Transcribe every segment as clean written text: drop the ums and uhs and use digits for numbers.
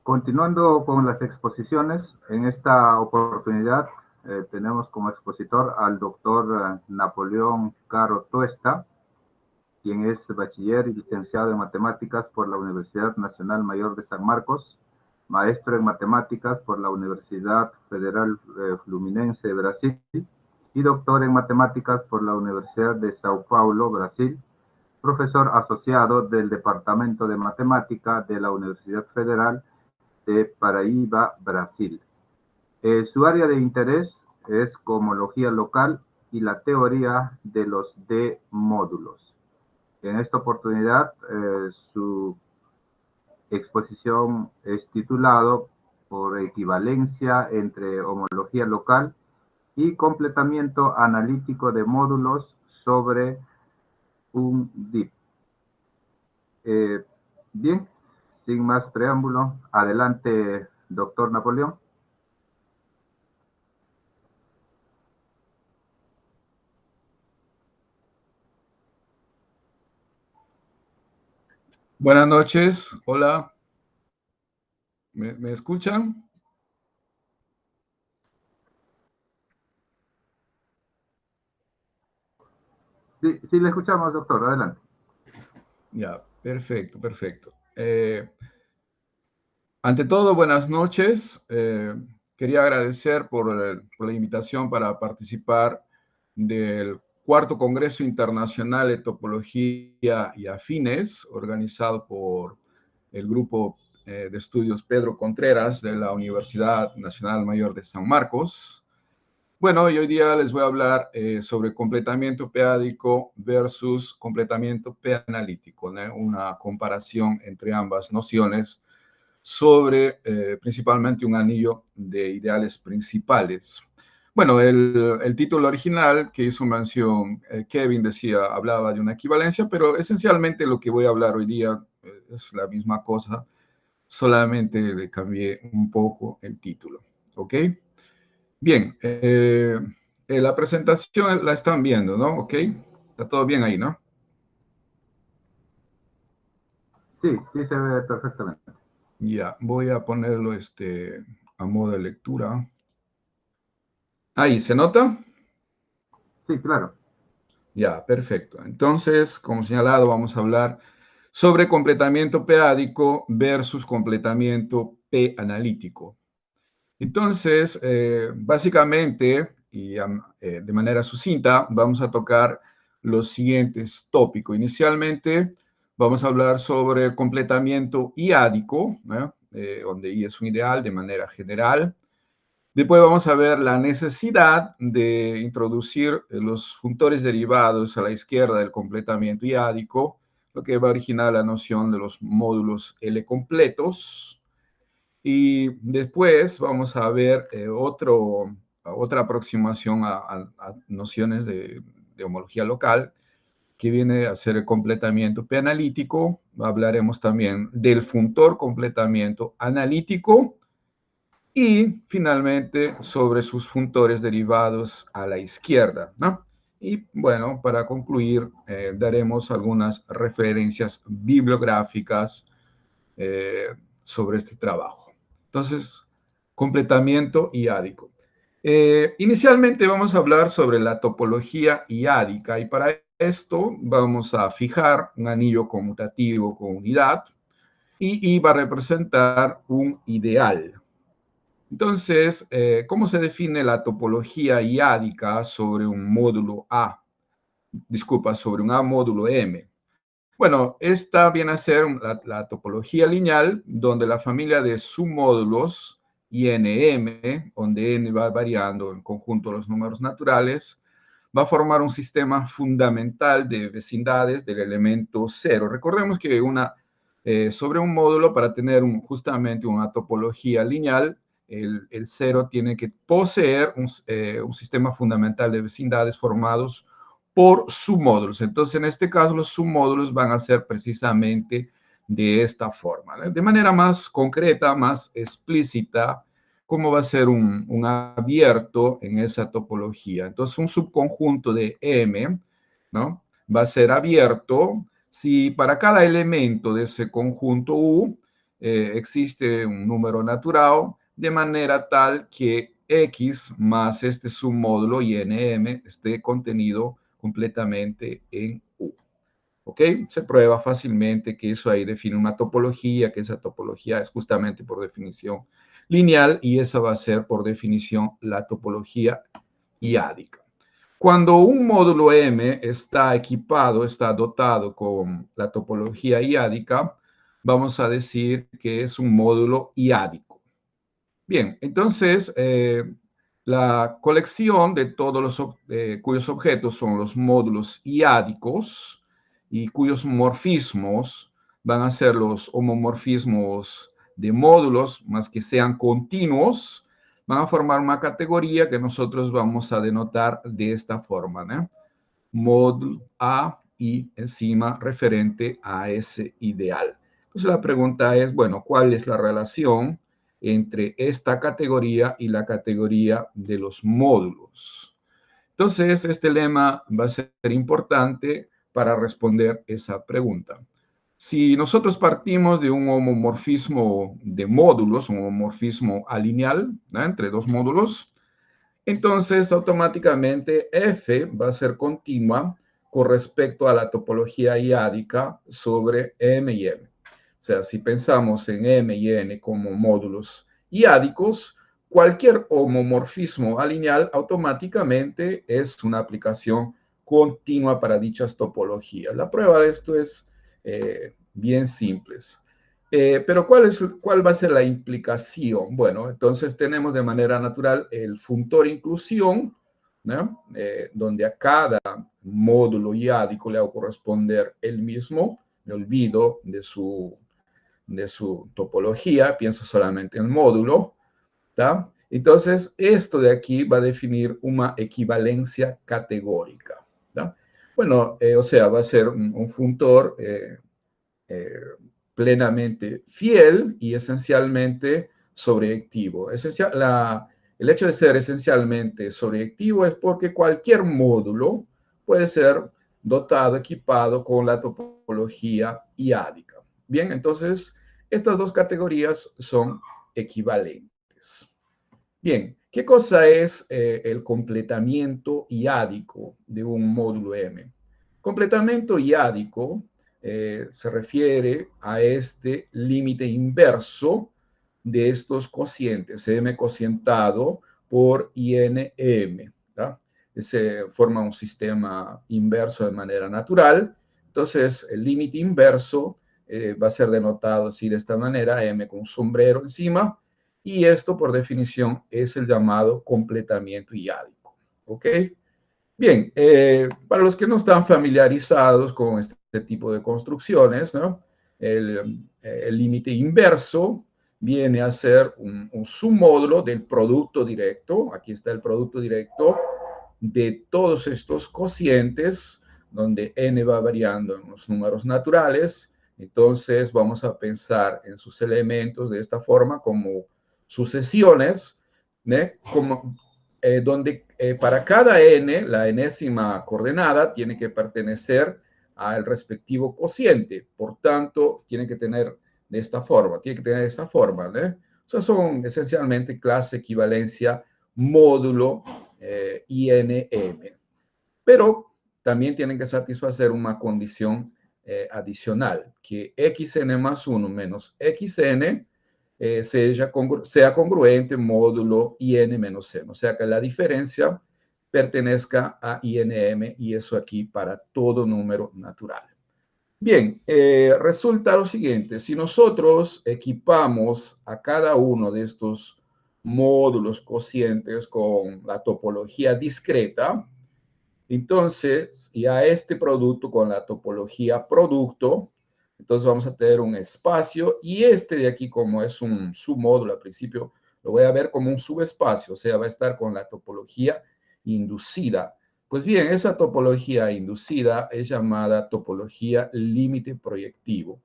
Continuando con las exposiciones, en esta oportunidad tenemos como expositor al doctor Napoleón Caro Tuesta, quien es bachiller y licenciado en matemáticas por la Universidad Nacional Mayor de San Marcos, maestro en matemáticas por la Universidad Federal Fluminense de Brasil y doctor en matemáticas por la Universidad de Sao Paulo, Brasil, profesor asociado del Departamento de Matemática de la Universidad Federal de Paraíba, Brasil. Su área de interés es cohomología local y la teoría de los D-módulos. En esta oportunidad, su exposición es titulado por equivalencia entre homología local y completamiento analítico de módulos sobre un DIP. Bien, sin más preámbulo, adelante, doctor Napoleón. Buenas noches, hola. ¿Me escuchan? Sí, le escuchamos, doctor, adelante. Ya, perfecto, perfecto. Ante todo, buenas noches. Quería agradecer por la invitación para participar del cuarto Congreso Internacional de Topología y Afines, organizado por el Grupo de Estudios Pedro Contreras de la Universidad Nacional Mayor de San Marcos. Bueno, y hoy día les voy a hablar sobre completamiento p-ádico versus completamiento p-analítico, ¿no? Una comparación entre ambas nociones sobre principalmente un anillo de ideales principales. Bueno, el título original que hizo mención Kevin decía, hablaba de una equivalencia, pero esencialmente lo que voy a hablar hoy día es la misma cosa, solamente le cambié un poco el título, ¿ok? Bien, la presentación la están viendo, ¿no? ¿Ok? Está todo bien ahí, ¿no? Sí, se ve perfectamente. Ya, voy a ponerlo a modo de lectura. Ahí, ¿se nota? Sí, claro. Ya, perfecto. Entonces, como señalado, vamos a hablar sobre completamiento p-ádico versus completamiento p-analítico. Entonces, básicamente, y de manera sucinta, vamos a tocar los siguientes tópicos. Inicialmente, vamos a hablar sobre el completamiento iádico, ¿no? Donde I es un ideal de manera general. Después vamos a ver la necesidad de introducir los funtores derivados a la izquierda del completamiento iádico, lo que va a originar la noción de los módulos L completos. Y después vamos a ver otra aproximación a nociones de homología local, que viene a ser el completamiento p-analítico. Hablaremos también del funtor completamiento analítico y finalmente sobre sus funtores derivados a la izquierda, ¿no? Y bueno, para concluir, daremos algunas referencias bibliográficas sobre este trabajo. Entonces, completamiento iádico. Inicialmente vamos a hablar sobre la topología iádica y para esto vamos a fijar un anillo conmutativo con unidad y va a representar un ideal. Entonces, ¿cómo se define la topología iádica sobre un módulo A? Disculpa, sobre un A módulo M. Bueno, esta viene a ser la topología lineal, donde la familia de submódulos INM, donde N va variando en conjunto de los números naturales, va a formar un sistema fundamental de vecindades del elemento cero. Recordemos que sobre un módulo, para tener justamente una topología lineal, el cero tiene que poseer un sistema fundamental de vecindades formados por submódulos. Entonces, en este caso, los submódulos van a ser precisamente de esta forma, ¿no? De manera más concreta, más explícita, cómo va a ser un abierto en esa topología. Entonces, un subconjunto de M, ¿no? Va a ser abierto si para cada elemento de ese conjunto U existe un número natural de manera tal que X más este submódulo INM esté contenido completamente en U. ¿Ok? Se prueba fácilmente que eso ahí define una topología, que esa topología es justamente por definición lineal y esa va a ser por definición la topología iádica. Cuando un módulo M está equipado, está dotado con la topología iádica, vamos a decir que es un módulo iádico. Bien, entonces la colección de todos los cuyos objetos son los módulos iádicos y cuyos morfismos van a ser los homomorfismos de módulos, más que sean continuos, van a formar una categoría que nosotros vamos a denotar de esta forma, ¿no? Módulo A y encima referente a ese ideal. Entonces la pregunta es, bueno, ¿cuál es la relación entre esta categoría y la categoría de los módulos? Entonces, este lema va a ser importante para responder esa pregunta. Si nosotros partimos de un homomorfismo de módulos, un homomorfismo alineal, ¿no?, entre dos módulos, entonces automáticamente F va a ser continua con respecto a la topología iádica sobre M y N. O sea, si pensamos en M y N como módulos iádicos, cualquier homomorfismo alineal automáticamente es una aplicación continua para dichas topologías. La prueba de esto es bien simple. Pero ¿cuál va a ser la implicación? Bueno, entonces tenemos de manera natural el funtor inclusión, ¿no? Donde a cada módulo iádico le va a corresponder el mismo. Me olvido de su topología, pienso solamente en el módulo, ¿tá? Entonces, esto de aquí va a definir una equivalencia categórica, ¿tá? Bueno, o sea, va a ser un funtor plenamente fiel y esencialmente sobreactivo. El hecho de ser esencialmente sobreactivo es porque cualquier módulo puede ser dotado, equipado con la topología iádica. Bien, entonces estas dos categorías son equivalentes. Bien, ¿qué cosa es el completamiento iádico de un módulo M? Completamiento iádico se refiere a este límite inverso de estos cocientes, M cocientado por INM. Se forma un sistema inverso de manera natural. Entonces, el límite inverso va a ser denotado así de esta manera, M con un sombrero encima, y esto por definición es el llamado completamiento iádico. ¿Ok? Bien, para los que no están familiarizados con este tipo de construcciones, ¿no?, el límite inverso viene a ser un submódulo del producto directo. Aquí está el producto directo de todos estos cocientes, donde n va variando en los números naturales. Entonces vamos a pensar en sus elementos de esta forma como sucesiones, ¿no?, donde para cada n, la enésima coordenada tiene que pertenecer al respectivo cociente. Por tanto, tiene que tener de esta forma, ¿no? O sea, son esencialmente clase equivalencia módulo INM. Pero también tienen que satisfacer una condición adicional, que xn más 1 menos xn sea congruente módulo IN menos M. O sea, que la diferencia pertenezca a INM, y eso aquí para todo número natural. Bien, resulta lo siguiente: si nosotros equipamos a cada uno de estos módulos cocientes con la topología discreta, entonces, y a este producto con la topología producto, entonces vamos a tener un espacio, y este de aquí, como es un submódulo al principio, lo voy a ver como un subespacio, o sea, va a estar con la topología inducida. Pues bien, esa topología inducida es llamada topología límite proyectivo.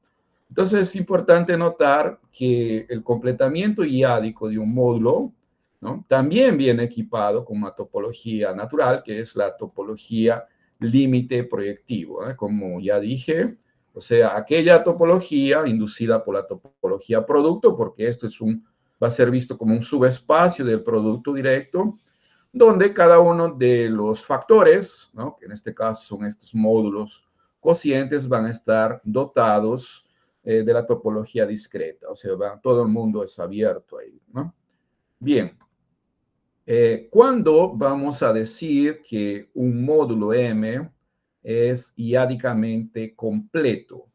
Entonces es importante notar que el completamiento iádico de un módulo, ¿no?, también viene equipado con una topología natural, que es la topología límite proyectivo, ¿eh? Como ya dije, O sea, aquella topología inducida por la topología producto, porque esto va a ser visto como un subespacio del producto directo, donde cada uno de los factores, ¿no?, que en este caso son estos módulos cocientes, van a estar dotados de la topología discreta. O sea, todo el mundo es abierto ahí, ¿no? Bien. ¿Cuándo vamos a decir que un módulo M es iádicamente completo?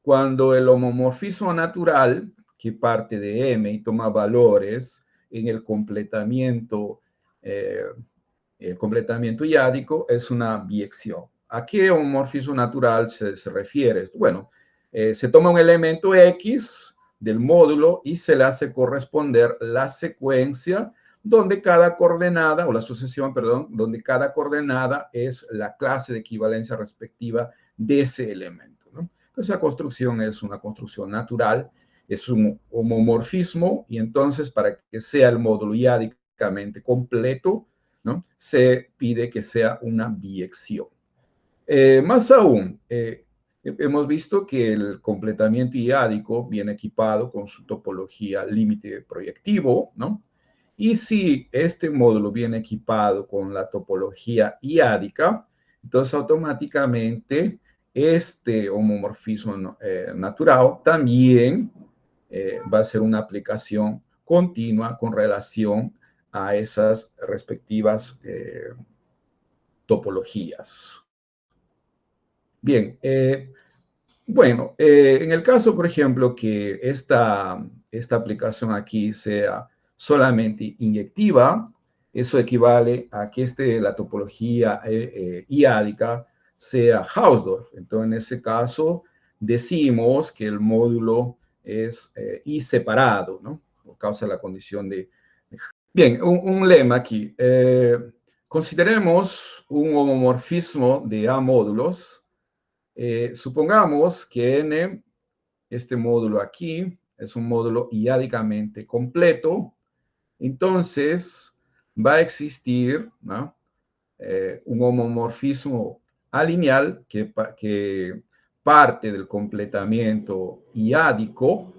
Cuando el homomorfismo natural, que parte de M y toma valores en el completamiento iádico, es una biyección. ¿A qué homomorfismo natural se refiere? Bueno, se toma un elemento X del módulo y se le hace corresponder la secuencia donde cada coordenada, o la sucesión, perdón, donde cada coordenada es la clase de equivalencia respectiva de ese elemento, ¿no? Esa construcción es una construcción natural, es un homomorfismo, y entonces para que sea el módulo iádicamente completo, ¿no?, se pide que sea una biyección. Más aún, hemos visto que el completamiento iádico viene equipado con su topología límite proyectivo, ¿no? Y si este módulo viene equipado con la topología iádica, entonces automáticamente este homomorfismo natural también va a ser una aplicación continua con relación a esas respectivas topologías. Bien, bueno, en el caso, por ejemplo, que esta aplicación aquí sea solamente inyectiva, eso equivale a que la topología iádica sea Hausdorff. Entonces, en ese caso, decimos que el módulo es I separado, ¿no? Por causa de la condición de... Bien, un lema aquí. Consideremos un homomorfismo de A módulos. Supongamos que N, este módulo aquí, es un módulo iádicamente completo. Entonces, va a existir, ¿no?, un homomorfismo alineal que parte del completamiento iádico,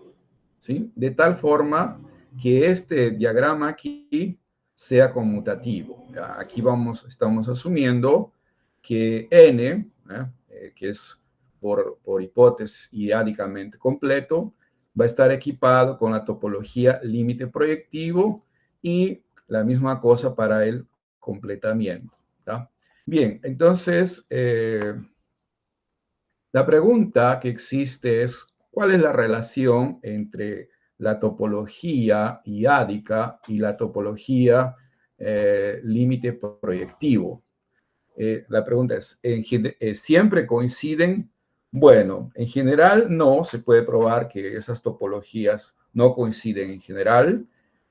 ¿sí?, de tal forma que este diagrama aquí sea conmutativo. Aquí estamos asumiendo que N, que es por hipótesis iádicamente completo, va a estar equipado con la topología límite proyectivo y la misma cosa para el completamiento, ¿tá? Bien, entonces, la pregunta que existe es, ¿cuál es la relación entre la topología iádica y la topología límite proyectivo? La pregunta es, ¿siempre coinciden? Bueno, en general no, se puede probar que esas topologías no coinciden en general,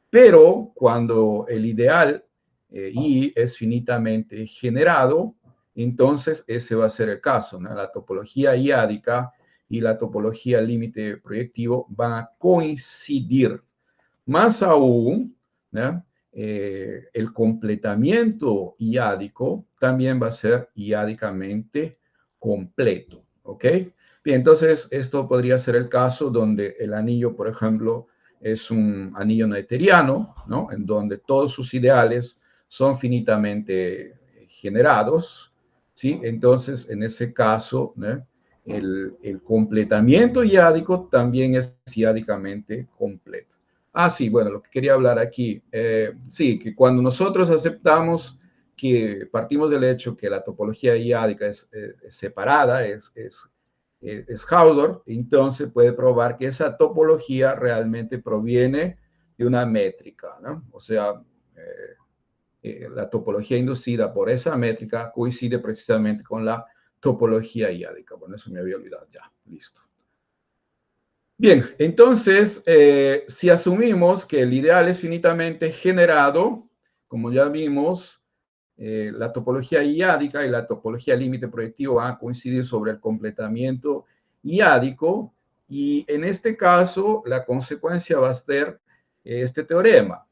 pero cuando el ideal I es finitamente generado, entonces ese va a ser el caso, ¿no? La topología iádica y la topología límite proyectivo van a coincidir. Más aún, ¿no?, el completamiento iádico también va a ser iádicamente completo, ¿ok? Bien, entonces esto podría ser el caso donde el anillo, por ejemplo, es un anillo noetheriano, ¿no?, en donde todos sus ideales son finitamente generados, ¿sí? Entonces, en ese caso, ¿no?, el completamiento iádico también es iádicamente completo. Ah, sí, bueno, lo que quería hablar aquí, sí, que cuando nosotros aceptamos que partimos del hecho que la topología iádica es separada, es Hausdorff, entonces puede probar que esa topología realmente proviene de una métrica, ¿no? O sea, la topología inducida por esa métrica coincide precisamente con la topología iádica. Bueno, eso me había olvidado ya, listo. Bien, entonces, si asumimos que el ideal es finitamente generado, como ya vimos, la topología iádica y la topología límite proyectivo van a coincidir sobre el completamiento iádico, y en este caso la consecuencia va a ser este teorema.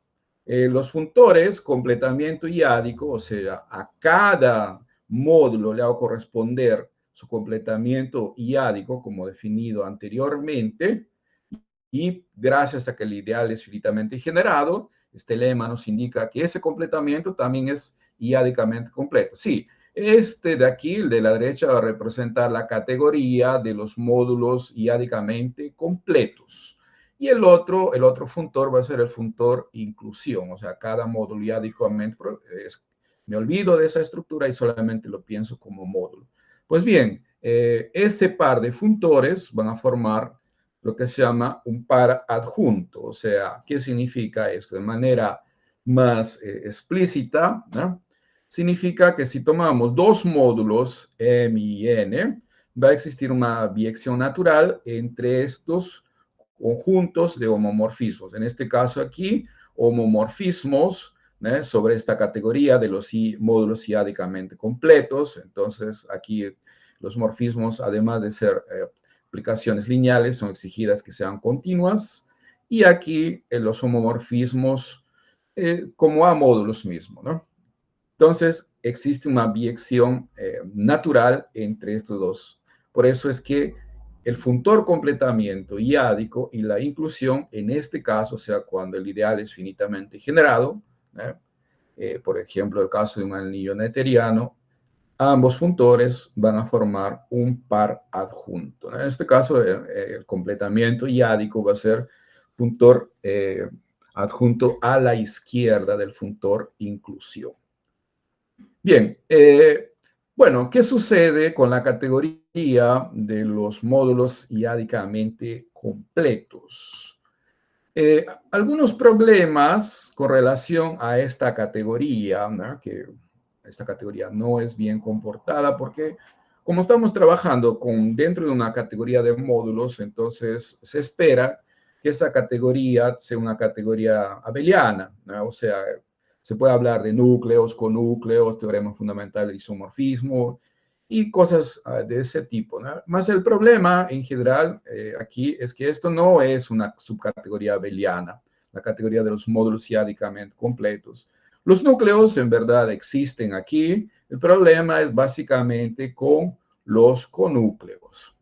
Los funtores completamiento iádico, o sea, a cada módulo le va a corresponder su completamiento iádico, como definido anteriormente, y gracias a que el ideal es finitamente generado, este lema nos indica que ese completamiento también es iádicamente completo. Sí, este de aquí, el de la derecha, va a representar la categoría de los módulos iádicamente completos. Y el otro funtor va a ser el funtor inclusión, o sea, cada módulo iádicamente me olvido de esa estructura y solamente lo pienso como módulo. Pues bien, este par de funtores van a formar lo que se llama un par adjunto. O sea, ¿qué significa esto? De manera más explícita, ¿no? Significa que si tomamos dos módulos, M y N, va a existir una biyección natural entre estos conjuntos de homomorfismos. En este caso aquí, homomorfismos sobre esta categoría de los módulos iádicamente completos. Entonces, aquí los morfismos, además de ser aplicaciones lineales, son exigidas que sean continuas. Y aquí los homomorfismos como a módulos mismos, ¿no? Entonces, existe una biyección natural entre estos dos. Por eso es que el funtor completamiento iádico y la inclusión, en este caso, o sea, cuando el ideal es finitamente generado, por ejemplo, el caso de un anillo netteriano, ambos funtores van a formar un par adjunto. En este caso, el completamiento iádico va a ser funtor adjunto a la izquierda del funtor inclusión. Bien, bueno, ¿qué sucede con la categoría de los módulos iádicamente completos? Algunos problemas con relación a esta categoría, ¿no? Que esta categoría no es bien comportada porque como estamos trabajando dentro de una categoría de módulos, entonces se espera que esa categoría sea una categoría abeliana, ¿no? O sea, se puede hablar de núcleos, conúcleos, teorema fundamental del isomorfismo y cosas de ese tipo, ¿no? Más el problema en general aquí es que esto no es una subcategoría abeliana, la categoría de los módulos iádicamente completos. Los núcleos en verdad existen aquí, el problema es básicamente con los conúcleos.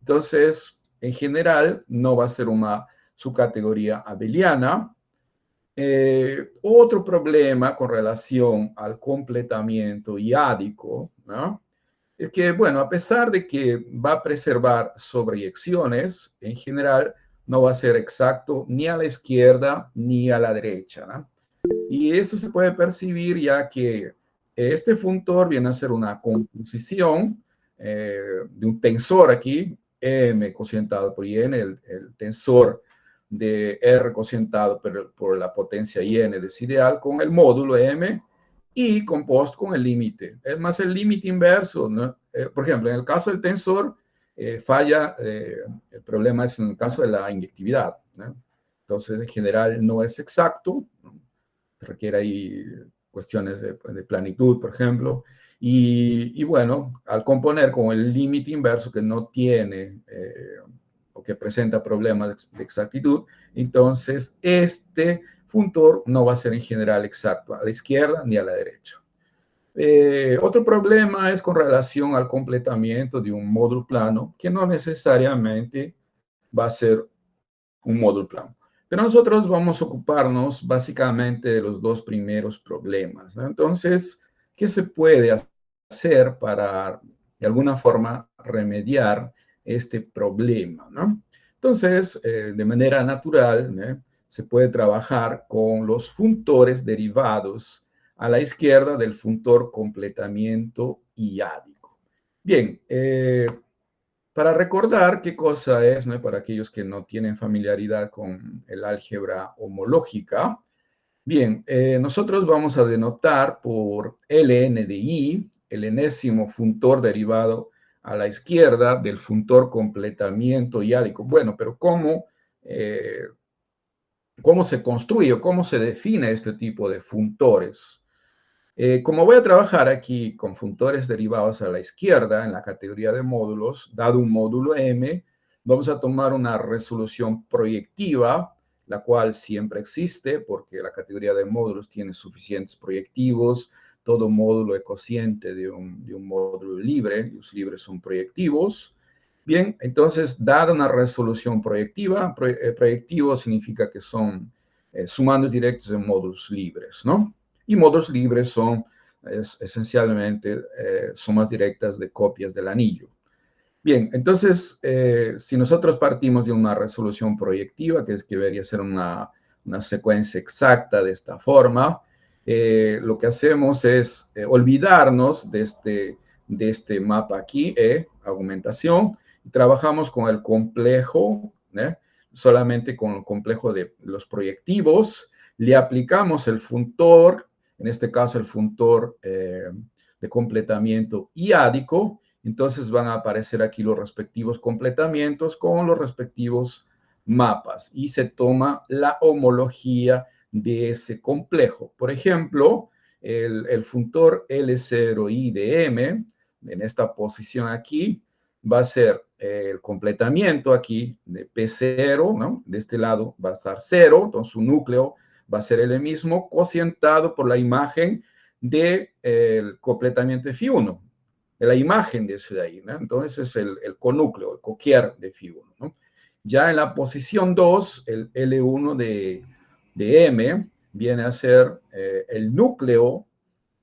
Entonces, en general, no va a ser una subcategoría abeliana. Otro problema con relación al completamiento iádico, ¿no? Es que, bueno, a pesar de que va a preservar sobreyecciones, en general no va a ser exacto ni a la izquierda ni a la derecha, ¿no? Y eso se puede percibir ya que este funtor viene a ser una composición de un tensor aquí, M cocientado por IN, el tensor de R cocientado por la potencia IN desideal con el módulo M y compuesto con el límite. Es más el límite inverso, ¿no? Por ejemplo, en el caso del tensor falla, el problema es en el caso de la inyectividad, ¿no? Entonces, en general no es exacto, ¿no? Requiere ahí cuestiones de planitud, por ejemplo. Y bueno, al componer con el límite inverso que no tiene o que presenta problemas de exactitud, entonces este funtor no va a ser en general exacto a la izquierda ni a la derecha. Otro problema es con relación al completamiento de un módulo plano, que no necesariamente va a ser un módulo plano. Pero nosotros vamos a ocuparnos básicamente de los dos primeros problemas, ¿no? Entonces, ¿qué se puede hacer para, de alguna forma, remediar este problema, ¿no? Entonces, de manera natural, ¿no? Se puede trabajar con los funtores derivados a la izquierda del funtor completamiento iádico. Bien, para recordar qué cosa es, ¿no? Para aquellos que no tienen familiaridad con el álgebra homológica, bien, nosotros vamos a denotar por Ln de I, el enésimo funtor derivado a la izquierda del funtor completamiento iádico. Bueno, pero ¿cómo se construye o cómo se define este tipo de funtores? Como voy a trabajar aquí con funtores derivados a la izquierda en la categoría de módulos, dado un módulo M, vamos a tomar una resolución proyectiva, la cual siempre existe porque la categoría de módulos tiene suficientes proyectivos, todo módulo es cociente de un módulo libre, los libres son proyectivos. Bien, entonces, dada una resolución proyectiva, proyectivo significa que son sumandos directos de módulos libres, ¿no? Y módulos libres son esencialmente sumas directas de copias del anillo. Bien, entonces, si nosotros partimos de una resolución proyectiva, que debería ser una secuencia exacta de esta forma, lo que hacemos es olvidarnos de este mapa aquí, augmentación, y trabajamos con el complejo, solamente con el complejo de los proyectivos, le aplicamos el funtor, en este caso el funtor de completamiento iádico. Entonces van a aparecer aquí los respectivos completamientos con los respectivos mapas y se toma la homología de ese complejo. Por ejemplo, el funtor L0I de M, en esta posición aquí, va a ser el completamiento aquí de P0, ¿no? De este lado va a estar 0, entonces su núcleo va a ser el mismo, cocientado por la imagen del completamiento de Φ1, de la imagen de eso de ahí, ¿no? Entonces es el conúcleo, el coquier de Φ1, ¿no? Ya en la posición 2, el L1 de M viene a ser el núcleo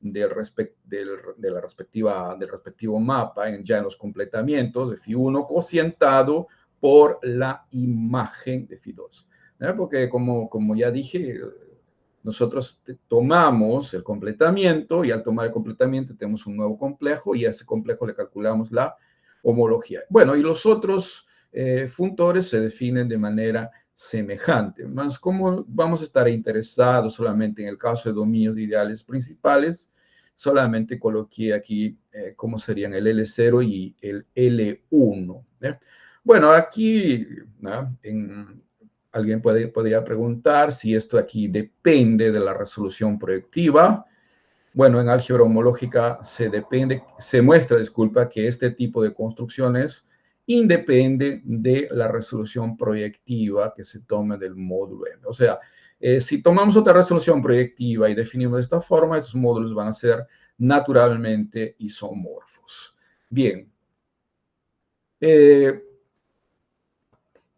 del respectivo mapa, ya en los completamientos de Φ1, cocientado por la imagen de Φ2. Porque como ya dije, nosotros tomamos el completamiento y al tomar el completamiento tenemos un nuevo complejo y a ese complejo le calculamos la homología. Bueno, y los otros funtores se definen de manera semejante. Más como vamos a estar interesados solamente en el caso de dominios de ideales principales, solamente coloqué aquí cómo serían el L0 y el L1. Bueno, aquí alguien podría preguntar si esto aquí depende de la resolución proyectiva. Bueno, en álgebra homológica se muestra, que este tipo de construcciones independe de la resolución proyectiva que se tome del módulo M. O sea, si tomamos otra resolución proyectiva y definimos de esta forma, estos módulos van a ser naturalmente isomorfos. Bien.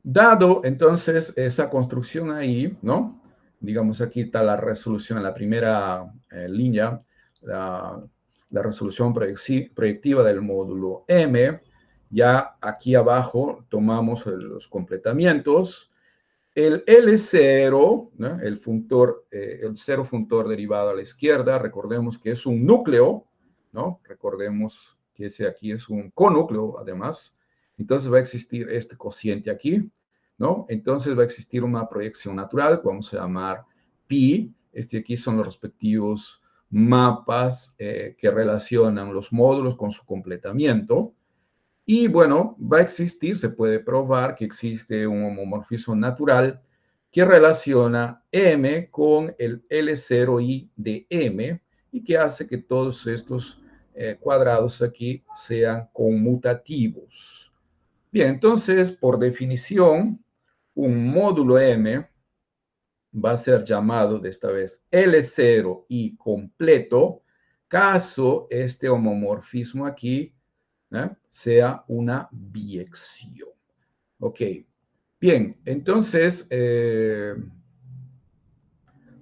Dado entonces esa construcción ahí, ¿no? Digamos, aquí está la resolución en la primera línea, la resolución proyectiva del módulo M. Ya aquí abajo tomamos los completamientos. El L0, ¿no? El cero funtor derivado a la izquierda, recordemos que es un núcleo, ¿no? Recordemos que ese aquí es un conúcleo, además. Entonces va a existir este cociente aquí, ¿no? Entonces va a existir una proyección natural, que vamos a llamar pi. Este aquí son los respectivos mapas que relacionan los módulos con su completamiento. Y bueno, va a existir, se puede probar que existe un homomorfismo natural que relaciona M con el L0I de M y que hace que todos estos cuadrados aquí sean conmutativos. Bien, entonces, por definición, un módulo M va a ser llamado de esta vez L0I completo, caso este homomorfismo aquí sea una biyección. Ok. Bien, entonces,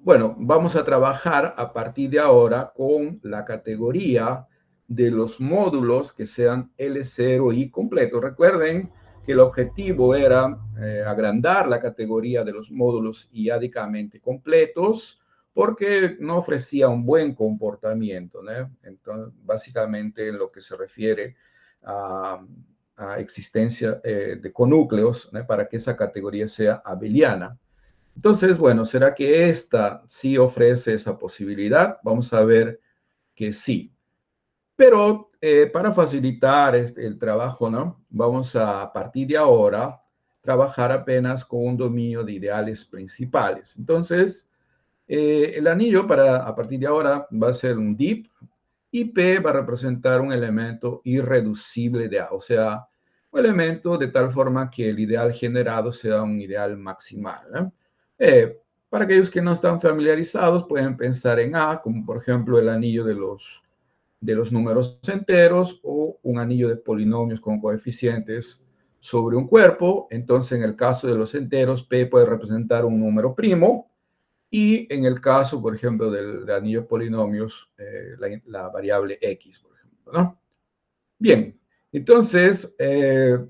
bueno, vamos a trabajar a partir de ahora con la categoría de los módulos que sean L0 y completos. Recuerden que el objetivo era agrandar la categoría de los módulos iádicamente completos porque no ofrecía un buen comportamiento, ¿no? Entonces, básicamente en lo que se refiere a existencia de conúcleos, ¿no? Para que esa categoría sea abeliana. Entonces, bueno, ¿será que esta sí ofrece esa posibilidad? Vamos a ver que sí. Pero para facilitar el trabajo, ¿no? Vamos a partir de ahora, trabajar apenas con un dominio de ideales principales. Entonces, el anillo a partir de ahora va a ser un DIP y P va a representar un elemento irreducible de A, o sea, un elemento de tal forma que el ideal generado sea un ideal maximal, ¿no? Para aquellos que no están familiarizados, pueden pensar en A, como por ejemplo el anillo de los números enteros o un anillo de polinomios con coeficientes sobre un cuerpo. Entonces, en el caso de los enteros, P puede representar un número primo. Y en el caso, por ejemplo, de anillos polinomios, la variable X, por ejemplo, ¿no? Bien, entonces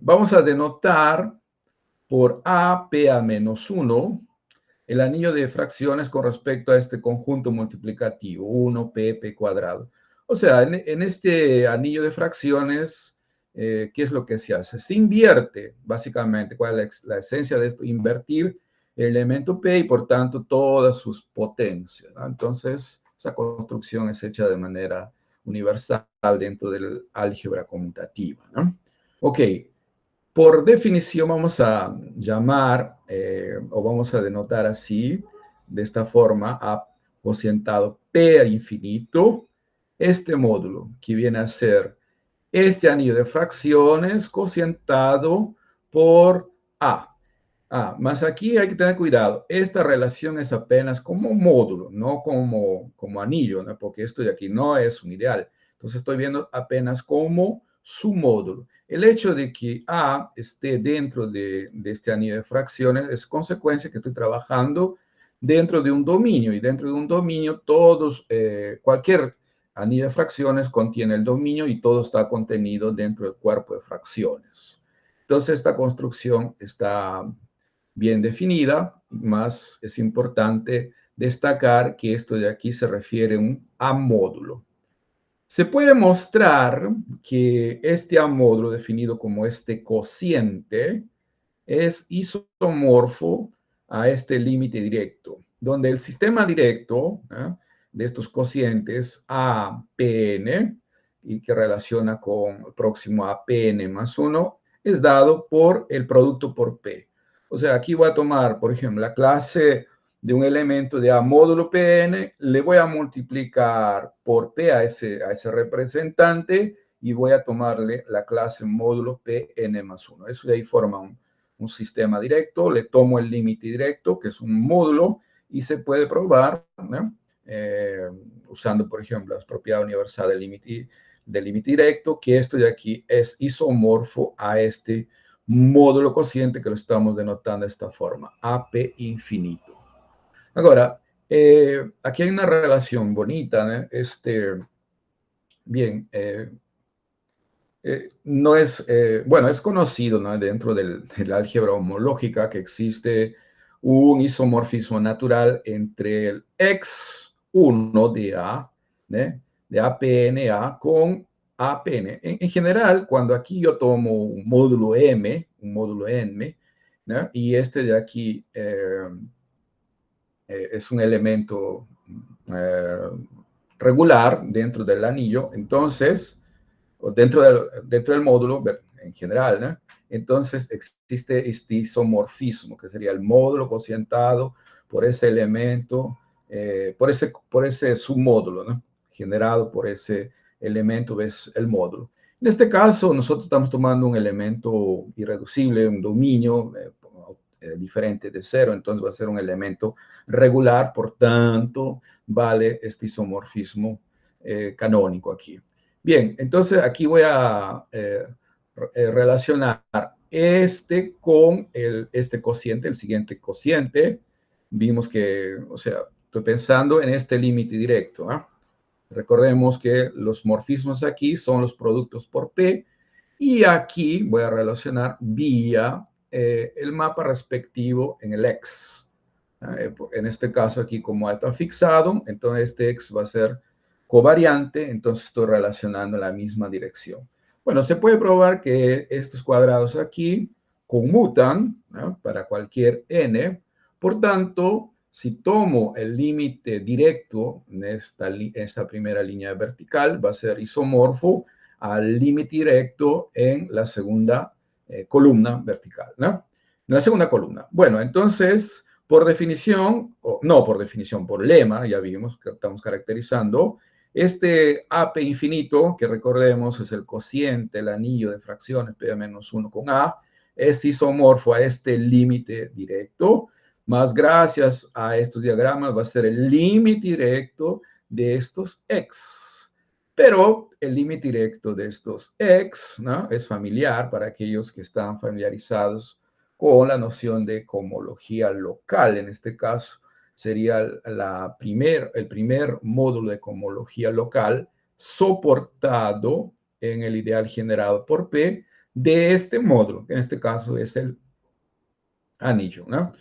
vamos a denotar por A, P a menos 1, el anillo de fracciones con respecto a este conjunto multiplicativo, 1p, p cuadrado. O sea, en este anillo de fracciones, ¿qué es lo que se hace? Se invierte, básicamente, ¿cuál es la esencia de esto? Invertir el elemento p y, por tanto, todas sus potencias, ¿no? Entonces, esa construcción es hecha de manera universal dentro del álgebra conmutativa, ¿no? Ok, por definición vamos a llamar o vamos a denotar así, de esta forma, a cocientado P al infinito, este módulo que viene a ser este anillo de fracciones cocientado por A. Más aquí hay que tener cuidado. Esta relación es apenas como módulo, no como anillo, ¿no? Porque esto de aquí no es un ideal. Entonces estoy viendo apenas como su módulo. El hecho de que A esté dentro de este anillo de fracciones es consecuencia que estoy trabajando dentro de un dominio. Y dentro de un dominio, cualquier anillo de fracciones contiene el dominio y todo está contenido dentro del cuerpo de fracciones. Entonces esta construcción está bien definida, más es importante destacar que esto de aquí se refiere a un A-módulo. Se puede mostrar que este A-módulo, definido como este cociente, es isomorfo a este límite directo, donde el sistema directo de estos cocientes APN, y que relaciona con el próximo APN más 1, es dado por el producto por P. O sea, aquí voy a tomar, por ejemplo, la clase de un elemento de A módulo Pn, le voy a multiplicar por P a ese representante y voy a tomarle la clase módulo Pn más 1. Eso de ahí forma un sistema directo, le tomo el límite directo, que es un módulo, y se puede probar, ¿no? Usando, por ejemplo, la propiedad universal del límite directo, que esto de aquí es isomorfo a este módulo cociente que lo estamos denotando de esta forma, AP infinito. Ahora, aquí hay una relación bonita, ¿no? Bien, no es, bueno, es conocido, ¿no? Dentro del álgebra homológica que existe un isomorfismo natural entre el x1 de A, ¿no? De APNA con APN. En general, cuando aquí yo tomo un módulo M, un módulo N, ¿no? Y este de aquí es un elemento regular dentro del anillo, entonces dentro del módulo en general, ¿no? Entonces existe este isomorfismo, que sería el módulo cocientado por ese elemento, por ese submódulo, ¿no? Generado por ese elemento, ves el módulo. En este caso, nosotros estamos tomando un elemento irreducible, un dominio diferente de cero, entonces va a ser un elemento regular, por tanto, vale este isomorfismo canónico aquí. Bien, entonces aquí voy a relacionar este con este cociente, el siguiente cociente. Vimos que, o sea, estoy pensando en este límite directo. Recordemos que los morfismos aquí son los productos por P y aquí voy a relacionar vía el mapa respectivo en el X. En este caso aquí como está fixado, entonces este X va a ser covariante, entonces estoy relacionando en la misma dirección. Bueno, se puede probar que estos cuadrados aquí conmutan, ¿no? Para cualquier n. Por tanto, si tomo el límite directo en esta primera línea vertical, va a ser isomorfo al límite directo en la segunda columna vertical, ¿no? En la segunda columna. Bueno, entonces, por definición, o no por definición, por lema, ya vimos que estamos caracterizando, este AP infinito, que recordemos es el cociente, el anillo de fracciones P menos 1 con A, es isomorfo a este límite directo, más gracias a estos diagramas va a ser el límite directo de estos x. Pero el límite directo de estos x, ¿no?, es familiar para aquellos que están familiarizados con la noción de cohomología local. En este caso sería el primer módulo de cohomología local soportado en el ideal generado por P de este módulo, que en este caso es el anillo, ¿no?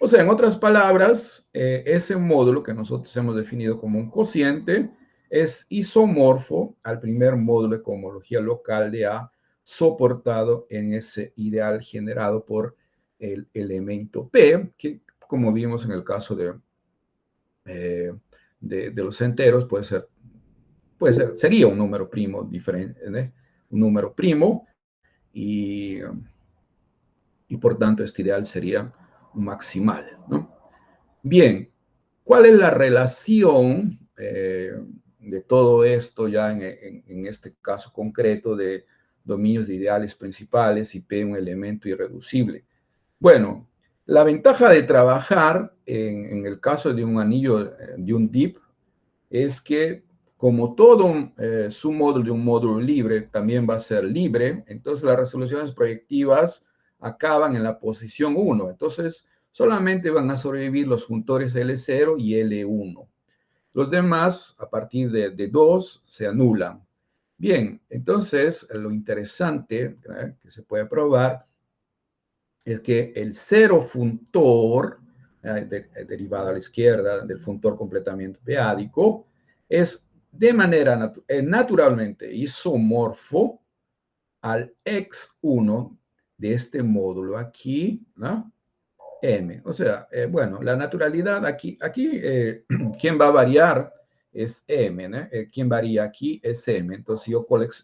O sea, en otras palabras, ese módulo que nosotros hemos definido como un cociente es isomorfo al primer módulo de cohomología local de A soportado en ese ideal generado por el elemento P, que como vimos en el caso de los enteros, sería un número primo diferente, ¿eh? Un número primo y por tanto este ideal sería maximal, ¿no? Bien, ¿cuál es la relación de todo esto ya en este caso concreto de dominios de ideales principales y P un elemento irreducible? Bueno, la ventaja de trabajar en el caso de un anillo, de un DIP, es que como todo submódulo de un módulo libre también va a ser libre, entonces las resoluciones proyectivas acaban en la posición 1. Entonces, solamente van a sobrevivir los funtores L0 y L1. Los demás, a partir de 2, se anulan. Bien, entonces, lo interesante que se puede probar es que el cero funtor, derivado a la izquierda del funtor completamiento p-ádico, es de manera naturalmente isomorfo al x1 de este módulo aquí, ¿no?, M. O sea, bueno, la naturalidad aquí quien va a variar es M, ¿no? Quien varía aquí es M. Entonces,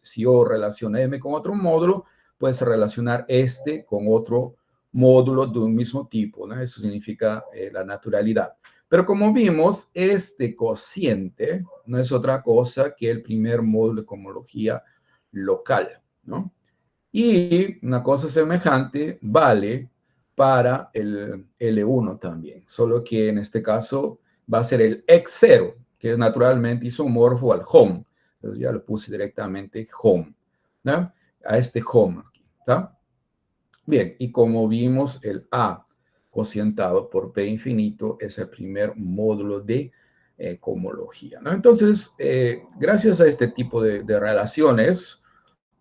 si yo relaciono M con otro módulo, puedes relacionar este con otro módulo de un mismo tipo, ¿no? Eso significa la naturalidad. Pero como vimos, este cociente no es otra cosa que el primer módulo de cohomología local, ¿no? Y una cosa semejante vale para el L1 también, solo que en este caso va a ser el X0, que es naturalmente isomorfo al home. Entonces ya lo puse directamente home, ¿no?, a este home aquí, ¿está? Bien, y como vimos, el A cocientado por P infinito es el primer módulo de cohomología, ¿no? Entonces, gracias a este tipo de relaciones,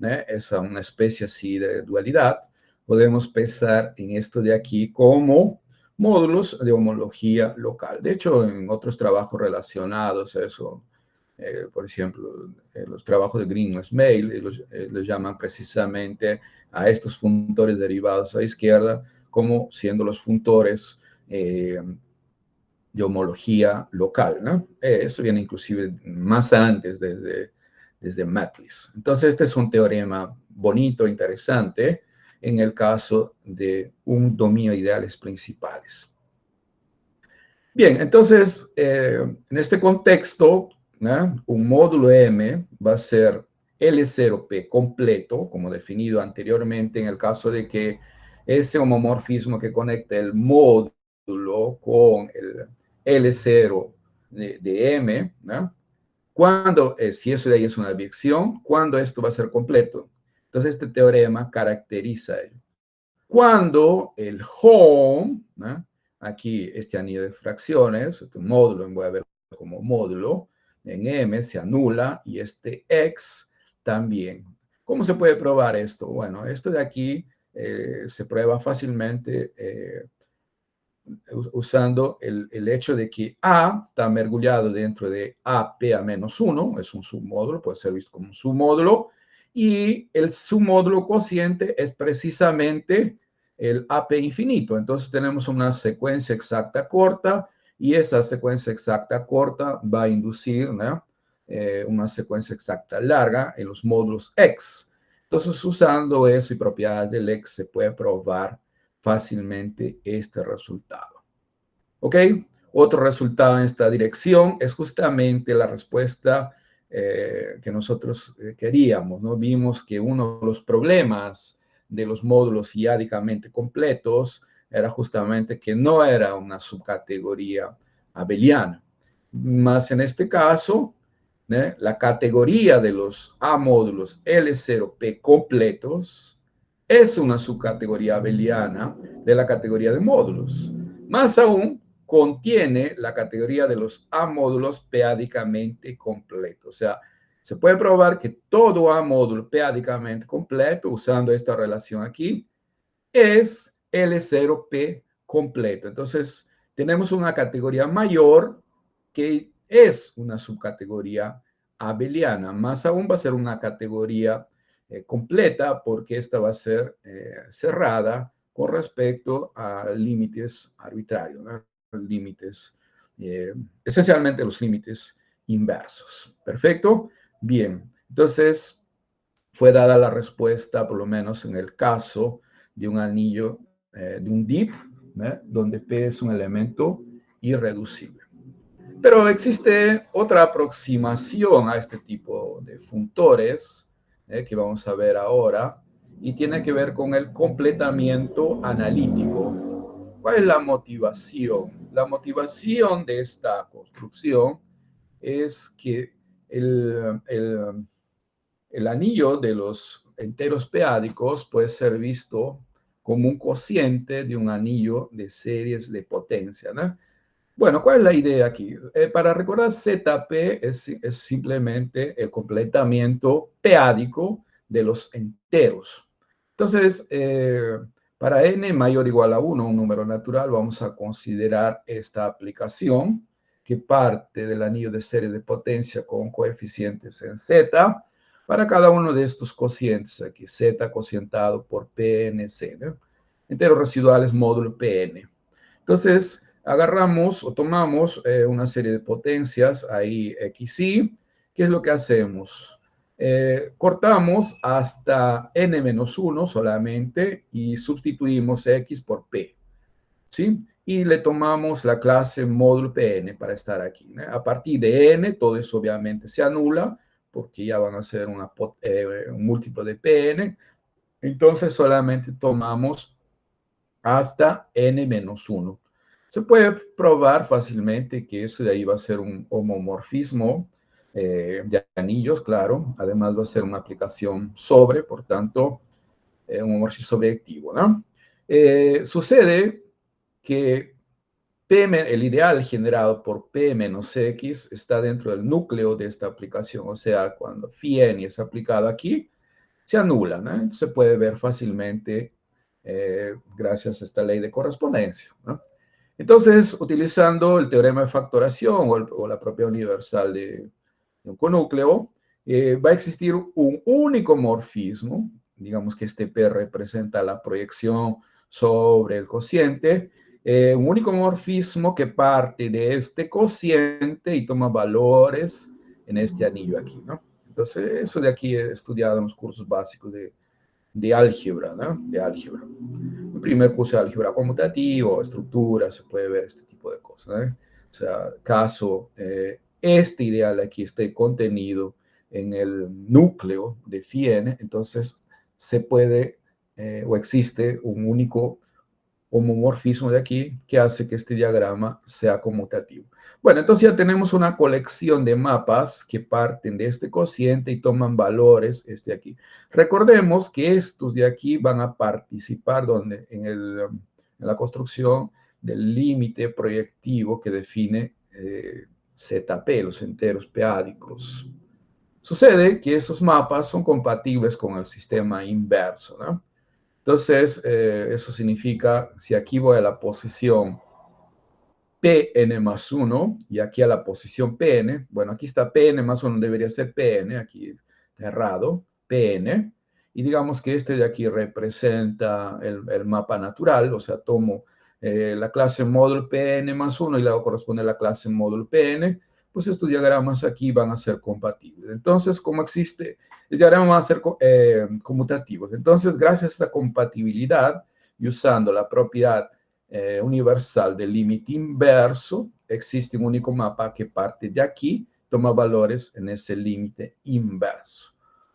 es una especie así de dualidad, podemos pensar en esto de aquí como módulos de homología local. De hecho, en otros trabajos relacionados a eso, por ejemplo, los trabajos de Green-Smail, los llaman precisamente a estos funtores derivados a la izquierda como siendo los funtores de homología local, ¿no? Eso viene inclusive más antes, desde Matlis. Entonces, este es un teorema bonito, interesante, en el caso de un dominio de ideales principales. Bien, entonces, en este contexto, ¿no?, un módulo M va a ser L0P completo, como definido anteriormente, en el caso de que ese homomorfismo que conecta el módulo con el L0 de M, ¿no?, cuando, si eso de ahí es una biyección, ¿cuándo esto va a ser completo? Entonces, este teorema caracteriza ello. Cuando el home, ¿no?, aquí este anillo de fracciones, este módulo, voy a ver como módulo, en M se anula y este X también. ¿Cómo se puede probar esto? Bueno, esto de aquí se prueba fácilmente usando el hecho de que A está mergullado dentro de AP a menos 1, es un submódulo, puede ser visto como un submódulo, y el submódulo cociente es precisamente el AP infinito. Entonces tenemos una secuencia exacta corta, y esa secuencia exacta corta va a inducir, ¿no?, una secuencia exacta larga en los módulos X. Entonces, usando eso y propiedades del X, se puede probar fácilmente este resultado. ¿Ok? Otro resultado en esta dirección es justamente la respuesta que nosotros queríamos, ¿no? Vimos que uno de los problemas de los módulos iádicamente completos era justamente que no era una subcategoría abeliana. Más en este caso, la categoría de los A módulos L0P completos es una subcategoría abeliana de la categoría de módulos. Más aún, contiene la categoría de los A módulos p-ádicamente completos. O sea, se puede probar que todo A módulo p-ádicamente completo, usando esta relación aquí, es L0P completo. Entonces, tenemos una categoría mayor que es una subcategoría abeliana. Más aún va a ser una categoría completa porque esta va a ser cerrada con respecto a límites arbitrarios, ¿no? Límites, esencialmente los límites inversos. ¿Perfecto? Bien, entonces fue dada la respuesta, por lo menos en el caso de un anillo, de un DIP, donde P es un elemento irreducible. Pero existe otra aproximación a este tipo de funtores que vamos a ver ahora y tiene que ver con el completamiento analítico. ¿Cuál es la motivación? La motivación de esta construcción es que el anillo de los enteros p-ádicos puede ser visto como un cociente de un anillo de series de potencia, ¿no? Bueno, ¿cuál es la idea aquí? Para recordar, ZP es simplemente el completamiento p-ádico de los enteros. Entonces, para n mayor o igual a 1, un número natural, vamos a considerar esta aplicación que parte del anillo de series de potencia con coeficientes en z para cada uno de estos cocientes aquí, z cocientado por PNC, ¿no? Enteros residuales módulo PN. Entonces, agarramos o tomamos una serie de potencias, ahí x, y, ¿qué es lo que hacemos? Cortamos hasta n-1 solamente y sustituimos x por p, ¿sí? Y le tomamos la clase módulo pn para estar aquí, ¿no? A partir de n, todo eso obviamente se anula, porque ya van a ser un múltiplo de pn, entonces solamente tomamos hasta n-1. Se puede probar fácilmente que eso de ahí va a ser un homomorfismo de anillos, claro. Además va a ser una aplicación sobre, por tanto, un homomorfismo sobreactivo, ¿no? Sucede que el ideal generado por P menos X está dentro del núcleo de esta aplicación. O sea, cuando phi n es aplicado aquí, se anula, ¿no? Se puede ver fácilmente gracias a esta ley de correspondencia, ¿no? Entonces, utilizando el teorema de factoración o la propiedad universal de un conúcleo, va a existir un único morfismo, digamos que este P representa la proyección sobre el cociente, un único morfismo que parte de este cociente y toma valores en este anillo aquí, ¿no? Entonces, eso de aquí he estudiado en los cursos básicos de álgebra, ¿no? De álgebra. El primer curso de álgebra conmutativa, estructura, se puede ver este tipo de cosas, ¿no? O sea, caso este ideal aquí esté contenido en el núcleo de phi n, entonces se puede o existe un único homomorfismo de aquí que hace que este diagrama sea conmutativo. Bueno, entonces ya tenemos una colección de mapas que parten de este cociente y toman valores de aquí. Recordemos que estos de aquí van a participar en la construcción del límite proyectivo que define ZP, los enteros p-ádicos. Sucede que esos mapas son compatibles con el sistema inverso, ¿no? Entonces, eso significa, si aquí voy a la posición Pn más 1 y aquí a la posición Pn, bueno, aquí está Pn más 1, debería ser Pn, aquí errado, Pn, y digamos que este de aquí representa el mapa natural, o sea, tomo la clase módulo Pn más 1 y le hago corresponde a la clase módulo Pn, pues estos diagramas aquí van a ser compatibles. Entonces, como existe, el diagrama va a ser conmutativos. Entonces, gracias a esta compatibilidad y usando la propiedad universal del límite inverso, existe un único mapa que parte de aquí, toma valores en ese límite inverso,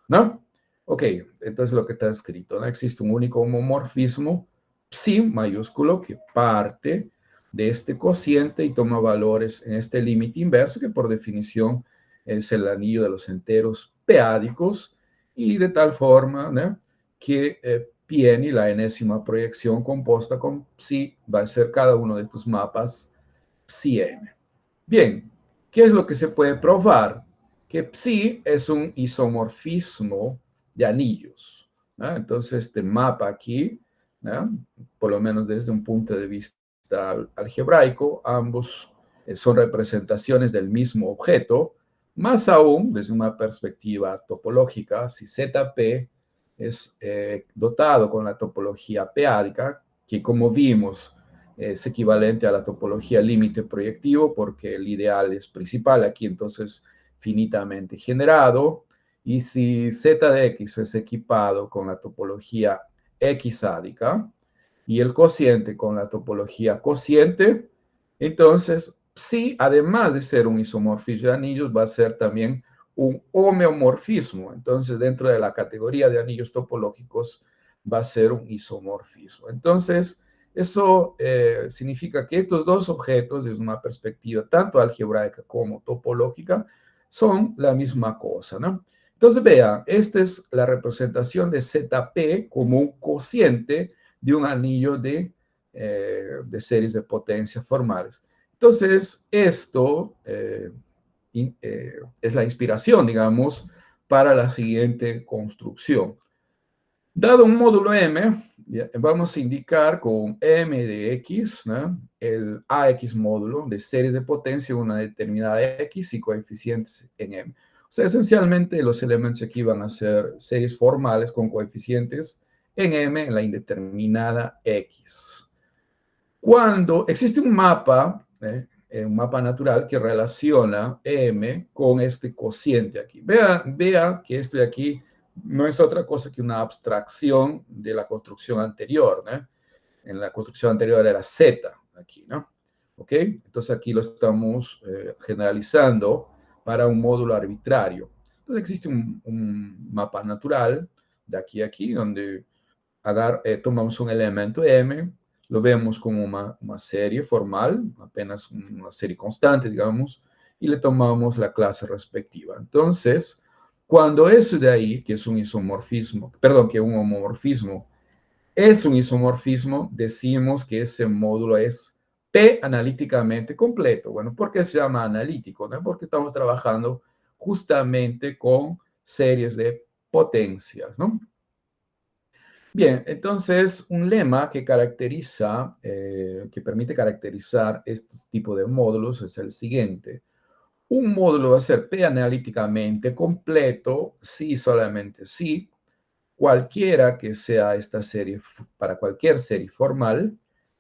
¿no? Ok, entonces lo que está escrito, ¿no? Existe un único homomorfismo psi mayúsculo que parte de este cociente y toma valores en este límite inverso, que por definición es el anillo de los enteros p-ádicos, y de tal forma, ¿no?, que Pn, la enésima proyección compuesta con psi, va a ser cada uno de estos mapas psi-m. Bien, ¿qué es lo que se puede probar? Que psi es un isomorfismo de anillos, ¿no? Entonces, este mapa aquí, ¿no?, por lo menos desde un punto de vista algebraico, ambos son representaciones del mismo objeto, más aún desde una perspectiva topológica, si ZP es dotado con la topología p-ádica, que como vimos es equivalente a la topología límite proyectivo, porque el ideal es principal aquí, entonces finitamente generado, y si z de x es equipado con la topología x-ádica, y el cociente con la topología cociente, entonces sí, además de ser un isomorfismo de anillos, va a ser también un homeomorfismo. Entonces, dentro de la categoría de anillos topológicos, va a ser un isomorfismo. Entonces, eso significa que estos dos objetos, desde una perspectiva tanto algebraica como topológica, son la misma cosa, ¿no? Entonces, vean, esta es la representación de ZP como un cociente de un anillo de series de potencia formales. Entonces, esto es la inspiración, digamos, para la siguiente construcción. Dado un módulo M, vamos a indicar con M de X, ¿no?, el AX módulo de series de potencia en una determinada X y coeficientes en M. O sea, esencialmente los elementos aquí van a ser series formales con coeficientes en M en la indeterminada X. Cuando existe un mapa natural que relaciona M con este cociente aquí. Vea que esto de aquí no es otra cosa que una abstracción de la construcción anterior, ¿no? En la construcción anterior era Z aquí, ¿no? ¿Ok? Entonces aquí lo estamos generalizando para un módulo arbitrario. Entonces existe un mapa natural de aquí a aquí, donde tomamos un elemento M, lo vemos como una serie formal, apenas una serie constante, digamos, y le tomamos la clase respectiva. Entonces, cuando eso de ahí, que es un isomorfismo, perdón, que un homomorfismo, es un isomorfismo, decimos que ese módulo es P analíticamente completo. Bueno, ¿por qué se llama analítico? ¿No? Porque estamos trabajando justamente con series de potencias, ¿no? Bien, entonces un lema que caracteriza, que permite caracterizar este tipo de módulos es el siguiente. Un módulo va a ser P analíticamente completo si solamente si cualquiera que sea esta serie, para cualquier serie formal,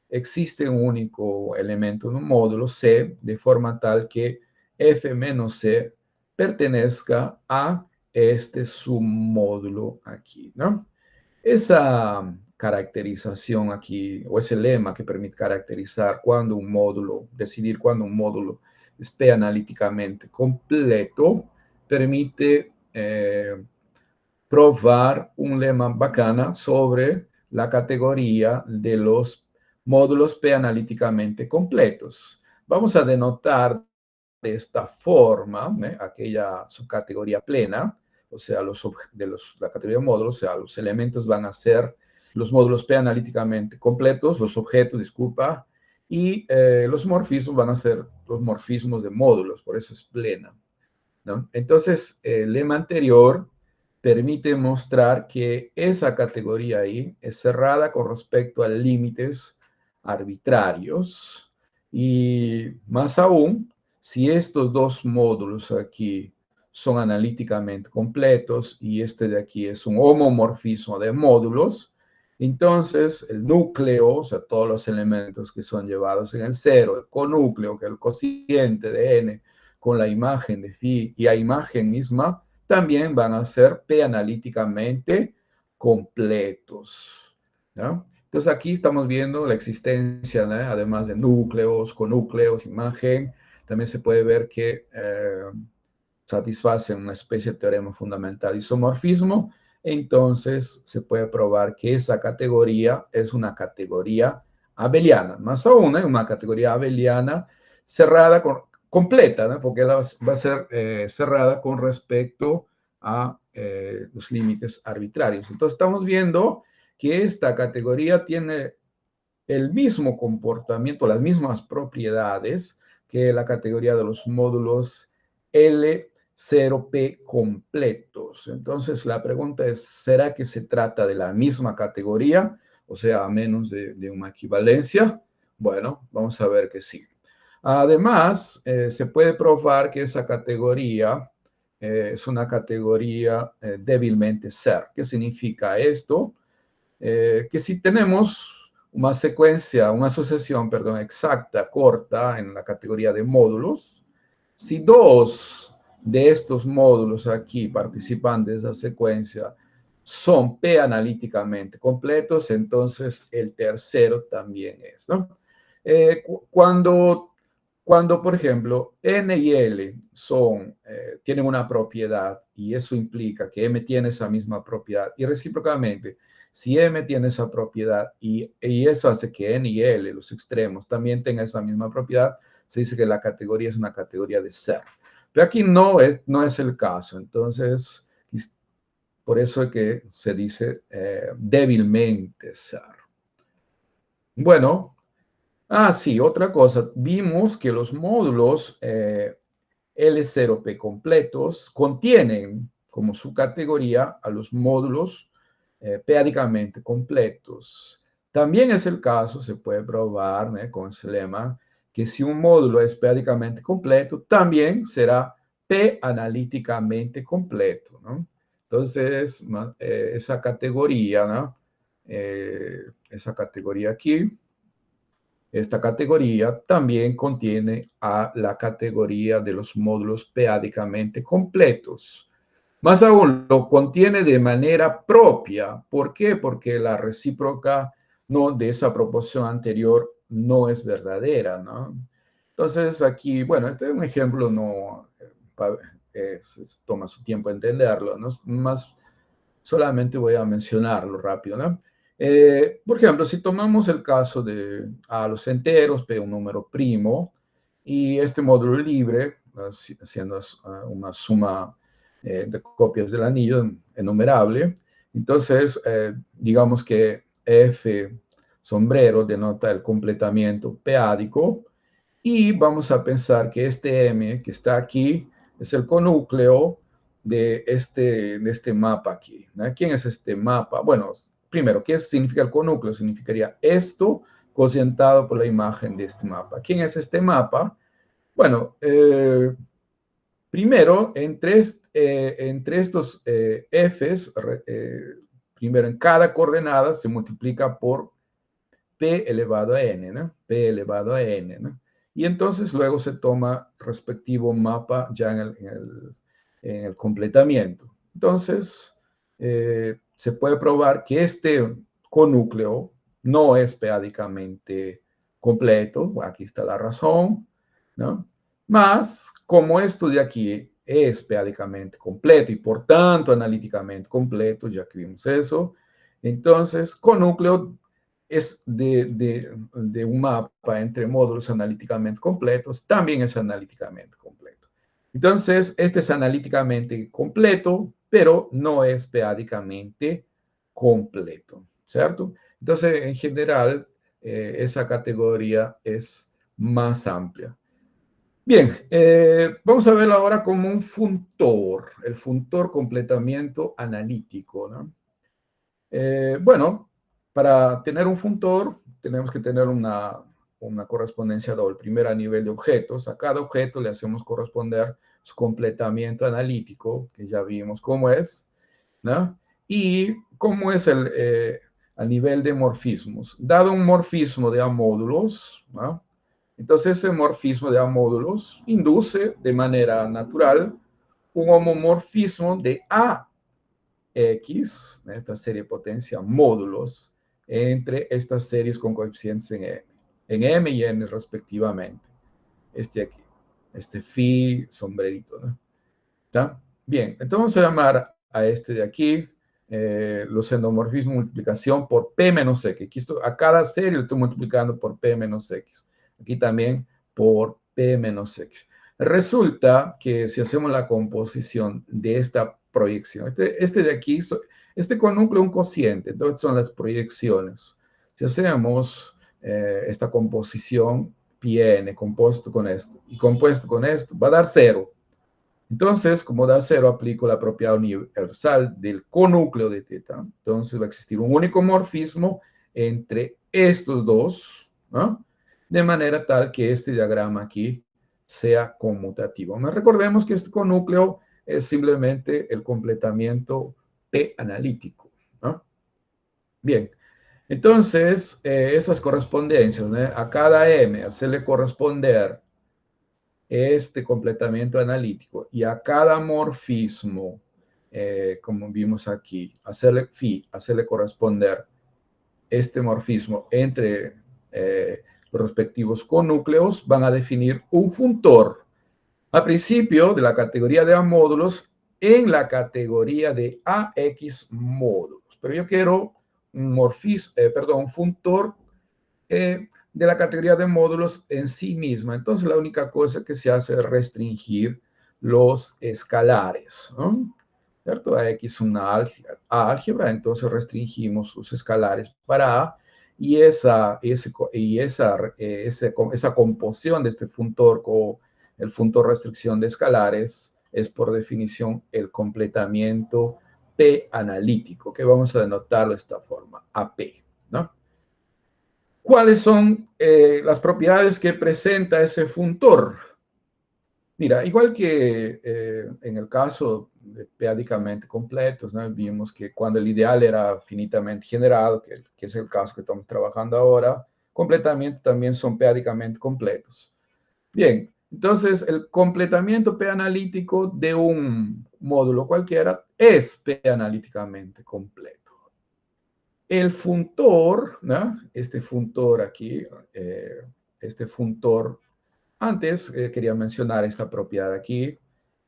existe un único elemento en un módulo C, de forma tal que F menos C pertenezca a este submódulo aquí, ¿no? Esa caracterización aquí, o ese lema que permite caracterizar cuando un módulo, decidir cuando un módulo es P analíticamente completo, permite probar un lema bacana sobre la categoría de los módulos P analíticamente completos. Vamos a denotar de esta forma aquella subcategoría plena, o sea, la categoría de módulos, o sea, los elementos van a ser los módulos P analíticamente completos, los objetos, disculpa, y los morfismos van a ser los morfismos de módulos, por eso es plena, ¿no? Entonces, el lema anterior permite mostrar que esa categoría ahí es cerrada con respecto a límites arbitrarios, y más aún, si estos dos módulos aquí son analíticamente completos y este de aquí es un homomorfismo de módulos, entonces el núcleo, o sea, todos los elementos que son llevados en el cero, el conúcleo, que es el cociente de n, con la imagen de phi y la imagen misma, también van a ser P analíticamente completos, ¿no? Entonces aquí estamos viendo la existencia, ¿no?, además de núcleos, conúcleos, imagen, también se puede ver que satisfacen una especie de teorema fundamental de isomorfismo. entonces se puede probar que esa categoría es una categoría abeliana. Más aún, una categoría abeliana cerrada, completa, ¿no? Porque va a ser cerrada con respecto a los límites arbitrarios. Entonces estamos viendo que esta categoría tiene el mismo comportamiento, las mismas propiedades que la categoría de los módulos L0P completos. Entonces la pregunta es, ¿será que se trata de la misma categoría? O sea, a menos de una equivalencia. Bueno, vamos a ver que sí. Además, se puede probar que esa categoría es una categoría débilmente ser. ¿Qué significa esto? Que si tenemos una secuencia, una asociación, perdón, exacta, corta en la categoría de módulos, si dos de estos módulos aquí participan de esa secuencia son P analíticamente completos, entonces el tercero también es, ¿no? Cuando, por ejemplo, N y L tienen una propiedad y eso implica que M tiene esa misma propiedad y recíprocamente, si M tiene esa propiedad y eso hace que N y L, los extremos, también tengan esa misma propiedad, se dice que la categoría es una categoría de ser. Pero aquí no es el caso, entonces, por eso es que se dice débilmente ser. Bueno, sí, otra cosa. Vimos que los módulos L0P completos contienen como su categoría a los módulos p-ádicamente completos. También es el caso, se puede probar con ese lema, que si un módulo es p-ádicamente completo, también será p-analíticamente completo, ¿no? Entonces, esa categoría, ¿no? Esa categoría aquí, esta categoría también contiene a la categoría de los módulos p-ádicamente completos. Más aún, lo contiene de manera propia. ¿Por qué? Porque la recíproca de esa proporción anterior no es verdadera, ¿no? Entonces, aquí, bueno, este es un ejemplo, toma su tiempo entenderlo, ¿no? Más solamente voy a mencionarlo rápido, ¿no? Por ejemplo, si tomamos el caso de los enteros, P un número primo, y este módulo libre, haciendo una suma de copias del anillo enumerable, entonces digamos que F sombrero denota el completamiento p-ádico, y vamos a pensar que este M que está aquí es el conúcleo de este mapa aquí, ¿no? ¿Quién es este mapa? Bueno, primero, ¿qué significa el conúcleo? Significaría esto cocientado por la imagen de este mapa. ¿Quién es este mapa? Bueno, primero, entre estos Fs, primero en cada coordenada se multiplica por P elevado a N, ¿no? P elevado a N, ¿no? Y entonces luego se toma respectivo mapa ya en el completamiento. Entonces, se puede probar que este conúcleo no es p-ádicamente completo. Aquí está la razón, ¿no? Más, como esto de aquí es p-ádicamente completo y por tanto analíticamente completo, ya que vimos eso, entonces conúcleo es de un mapa entre módulos analíticamente completos, también es analíticamente completo. Entonces, este es analíticamente completo, pero no es p-ádicamente completo, ¿cierto? Entonces, en general, esa categoría es más amplia. Bien, vamos a verlo ahora como un funtor, el funtor completamiento analítico, ¿no? Bueno, para tener un funtor tenemos que tener una correspondencia doble. Primero a nivel de objetos. A cada objeto le hacemos corresponder su completamiento analítico, que ya vimos cómo es, ¿no? Y cómo es a nivel de morfismos. Dado un morfismo de A módulos, ¿no? Entonces ese morfismo de A módulos induce de manera natural un homomorfismo de A X, esta serie potencia módulos, entre estas series con coeficientes en M y N respectivamente. Este aquí, este phi sombrerito, ¿no? ¿Está? Bien, entonces vamos a llamar a este de aquí los endomorfismos multiplicación por P menos X. Aquí a cada serie lo estoy multiplicando por P menos X. Aquí también por P menos X. Resulta que si hacemos la composición de esta proyección, este de aquí, este conúcleo es un cociente, entonces son las proyecciones. Si hacemos esta composición, pi n compuesto con esto y compuesto con esto, va a dar 0. Entonces, como da 0, aplico la propiedad universal del conúcleo de teta. Entonces va a existir un único morfismo entre estos dos, ¿no? De manera tal que este diagrama aquí sea conmutativo. Recordemos que este conúcleo es simplemente el completamiento P analítico, ¿no? Bien, entonces esas correspondencias, ¿no? A cada M hacerle corresponder este completamiento analítico y a cada morfismo, como vimos aquí, hacerle corresponder este morfismo entre los respectivos conúcleos, van a definir un funtor al principio de la categoría de amódulos en la categoría de AX módulos. Pero yo quiero un funtor de la categoría de módulos en sí misma. Entonces, la única cosa que se hace es restringir los escalares, ¿no? ¿Cierto? X es una álgebra, entonces restringimos los escalares para A y esa composición de este funtor con el funtor restricción de escalares es por definición el completamiento P analítico, que vamos a denotarlo de esta forma, AP, ¿no? ¿Cuáles son las propiedades que presenta ese funtor? Mira, igual que en el caso de p-ádicamente completos, ¿no? Vimos que cuando el ideal era finitamente generado, que es el caso que estamos trabajando ahora, completamiento también son p-ádicamente completos. Bien, entonces el completamiento p-analítico de un módulo cualquiera es p-analíticamente completo. El funtor, ¿no? Este funtor aquí, antes quería mencionar esta propiedad aquí.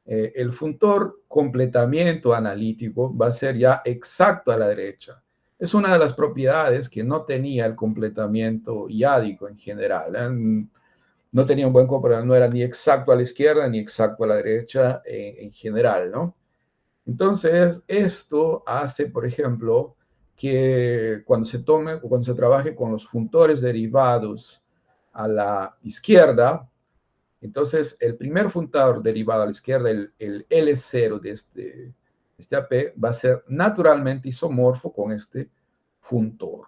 El funtor completamiento analítico va a ser ya exacto a la derecha. Es una de las propiedades que no tenía el completamiento iádico en general. No tenía un buen completamiento, no era ni exacto a la izquierda ni exacto a la derecha en general, ¿no? Entonces, esto hace, por ejemplo, que cuando se trabaje con los funtores derivados a la izquierda, entonces el primer funtador derivado a la izquierda, el L0 de este AP, va a ser naturalmente isomorfo con este funtor.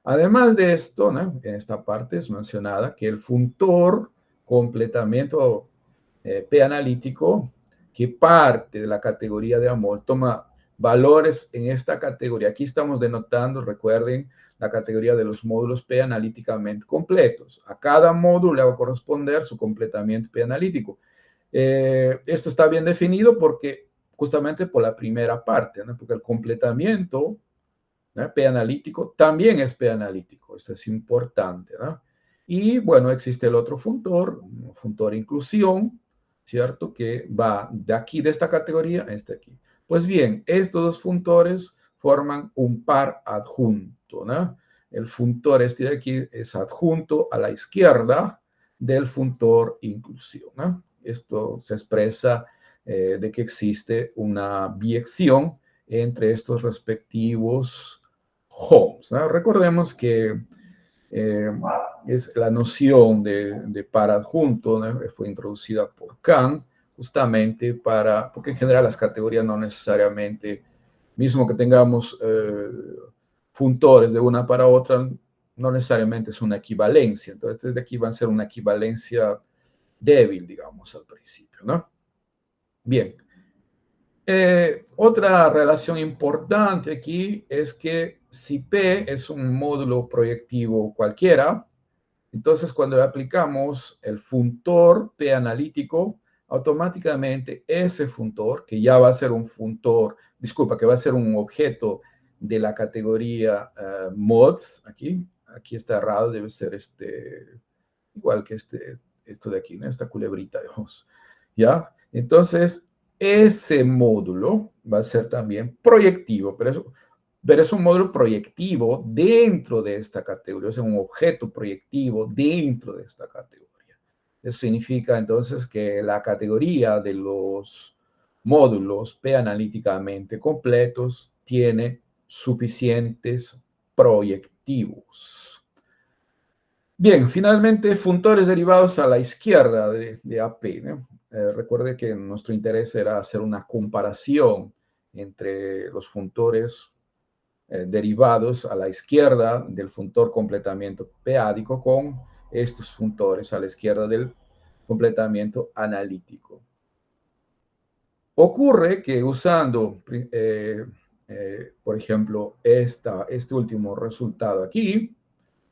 Además de esto, ¿no? En esta parte es mencionada que el funtor completamiento P analítico que parte de la categoría de Amol toma valores en esta categoría. Aquí estamos denotando, recuerden, la categoría de los módulos P analíticamente completos. A cada módulo le va a corresponder su completamiento P analítico. Esto está bien definido porque justamente por la primera parte, ¿no? Porque el completamiento P analítico también es P analítico. Esto es importante, ¿no? Y bueno, existe el otro funtor inclusión, ¿cierto? Que va de aquí, de esta categoría, a este aquí. Pues bien, estos dos funtores forman un par adjunto, ¿no? El funtor este de aquí es adjunto a la izquierda del funtor inclusión, ¿no? Esto se expresa de que existe una biección entre estos respectivos homes, ¿no? Recordemos que es la noción de par adjunto, ¿no? Fue introducida por Kant justamente porque en general las categorías no necesariamente, mismo que tengamos funtores de una para otra, no necesariamente es una equivalencia. Entonces, desde aquí va a ser una equivalencia débil, digamos, al principio, ¿no? Bien. Otra relación importante aquí es que si P es un módulo proyectivo cualquiera, entonces cuando le aplicamos el funtor P analítico, automáticamente ese funtor, que ya va a ser un funtor, que va a ser un objeto de la categoría mod, aquí está errado, debe ser igual que esto de aquí, ¿no? Esta culebrita, digamos, ¿ya? Entonces, ese módulo va a ser también proyectivo, pero es un módulo proyectivo dentro de esta categoría, es un objeto proyectivo dentro de esta categoría. Eso significa entonces que la categoría de los módulos P-analíticamente completos tiene suficientes proyectivos. Bien, finalmente, funtores derivados a la izquierda de AP, ¿no? Recuerde que nuestro interés era hacer una comparación entre los funtores derivados a la izquierda del funtor completamiento p-ádico con estos funtores a la izquierda del completamiento analítico. Ocurre que usando, por ejemplo, este último resultado aquí,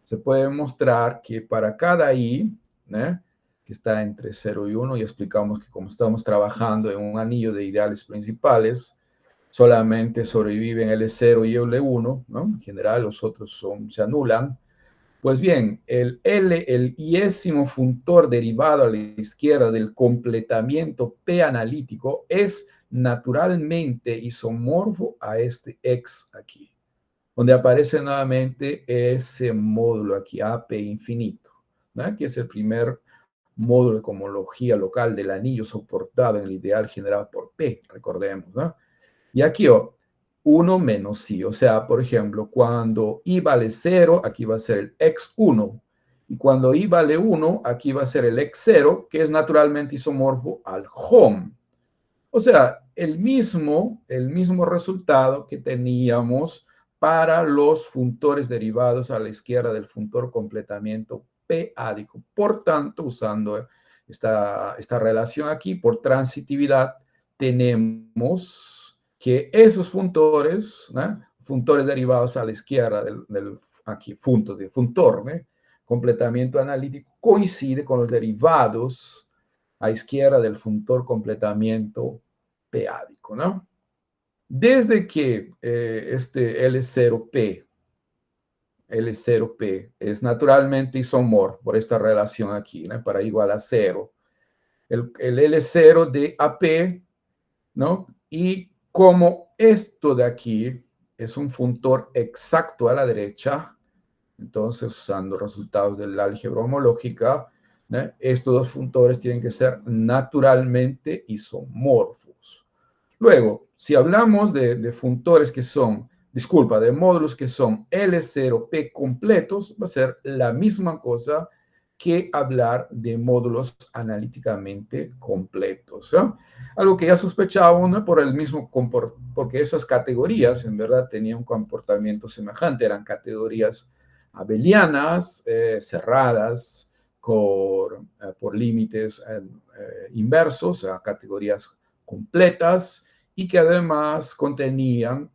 se puede mostrar que para cada i, que está entre 0 y 1, y explicamos que como estamos trabajando en un anillo de ideales principales, solamente sobreviven L0 y L1, ¿no? En general los otros se anulan. Pues bien, el iésimo funtor derivado a la izquierda del completamiento p-analítico es naturalmente isomorfo a este x aquí, donde aparece nuevamente ese módulo aquí, AP infinito, ¿no? Que es el primer módulo de cohomología local del anillo soportado en el ideal generado por P, recordemos, ¿no? Y aquí 1 menos i, o sea, por ejemplo, cuando i vale 0, aquí va a ser el x1, y cuando i vale 1, aquí va a ser el x0, que es naturalmente isomorfo al home. O sea, el mismo resultado que teníamos para los funtores derivados a la izquierda del funtor completamiento p-ádico. Por tanto, usando esta relación aquí, por transitividad, tenemos que esos funtores, ¿no? Funtores derivados a la izquierda aquí, funtor, ¿no? Completamiento analítico, coincide con los derivados a izquierda del funtor completamiento p-ádico, ¿no? Desde que este L0P es naturalmente isomorfo por esta relación aquí, ¿no? Para igual a 0. El L0 de AP, ¿no? Y como esto de aquí es un funtor exacto a la derecha, entonces usando resultados de la álgebra homológica, ¿no? Estos dos funtores tienen que ser naturalmente isomorfos. Luego, si hablamos de funtores que son, de módulos que son L0P completos, va a ser la misma cosa que hablar de módulos analíticamente completos, ¿no? Algo que ya sospechábamos, ¿no? Porque esas categorías en verdad tenían un comportamiento semejante, eran categorías abelianas, cerradas, por límites inversos, o sea, categorías completas, y que además contenían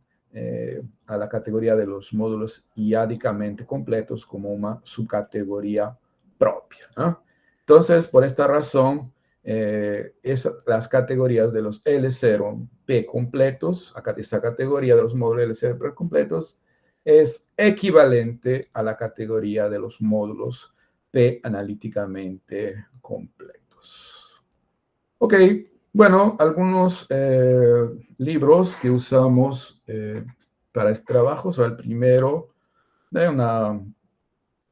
a la categoría de los módulos iádicamente completos como una subcategoría propia, ¿no? Entonces, por esta razón, las categorías de los L0P completos, acá esta categoría de los módulos L0P completos, es equivalente a la categoría de los módulos P analíticamente completos. Ok, bueno, algunos libros que usamos para este trabajo. O sea, el primero de una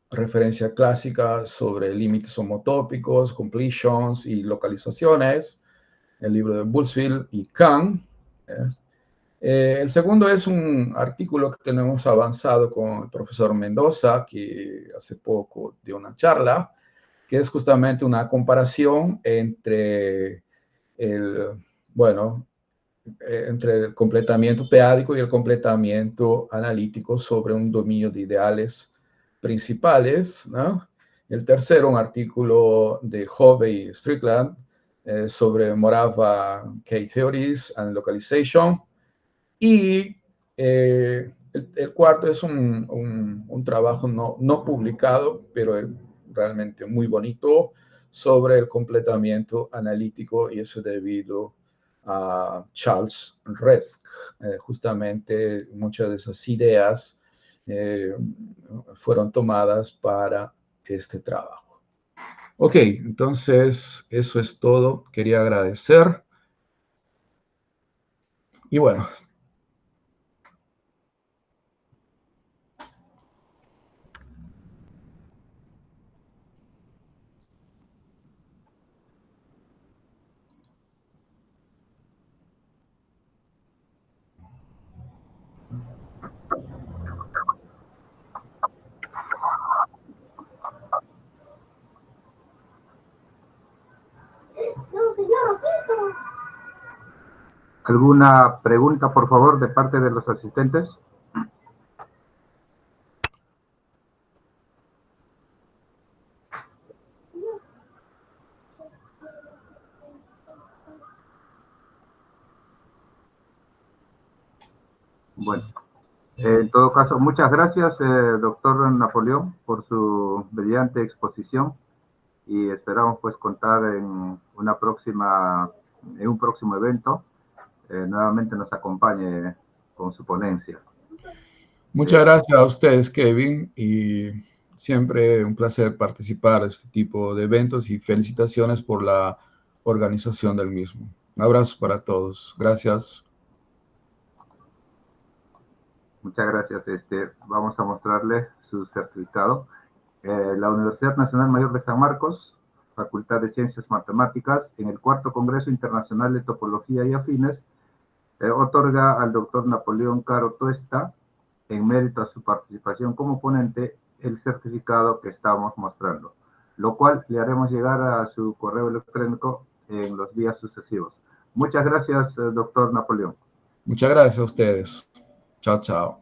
referencia clásica sobre límites homotópicos, completions y localizaciones, el libro de Busfield y Kahn. El segundo es un artículo que tenemos avanzado con el profesor Mendoza, que hace poco dio una charla, que es justamente una comparación entre entre el completamiento p-ádico y el completamiento analítico sobre un dominio de ideales principales, ¿no? El tercero, un artículo de Hovey y Strickland sobre Morava K-Theories and Localization. Y el cuarto es un trabajo no publicado, pero realmente muy bonito, sobre el completamiento analítico, y eso debido a Charles Resk. Justamente muchas de esas ideas fueron tomadas para este trabajo. Ok, entonces eso es todo. Quería agradecer. Y bueno, ¿Alguna pregunta, por favor, de parte de los asistentes? Bueno, en todo caso, muchas gracias, doctor Napoleón, por su brillante exposición y esperamos pues contar en un próximo evento. Nuevamente nos acompañe con su ponencia. muchas gracias a ustedes, Kevin, y siempre un placer participar de este tipo de eventos y felicitaciones por la organización del mismo. Un abrazo para todos. Gracias. Muchas gracias. Vamos a mostrarle su certificado. La Universidad Nacional Mayor de San Marcos, Facultad de Ciencias Matemáticas, en el cuarto Congreso Internacional de Topología y Afines, otorga al doctor Napoleón Caro Tuesta, en mérito a su participación como ponente, el certificado que estamos mostrando, lo cual le haremos llegar a su correo electrónico en los días sucesivos. Muchas gracias, doctor Napoleón. Muchas gracias a ustedes. Chao, chao.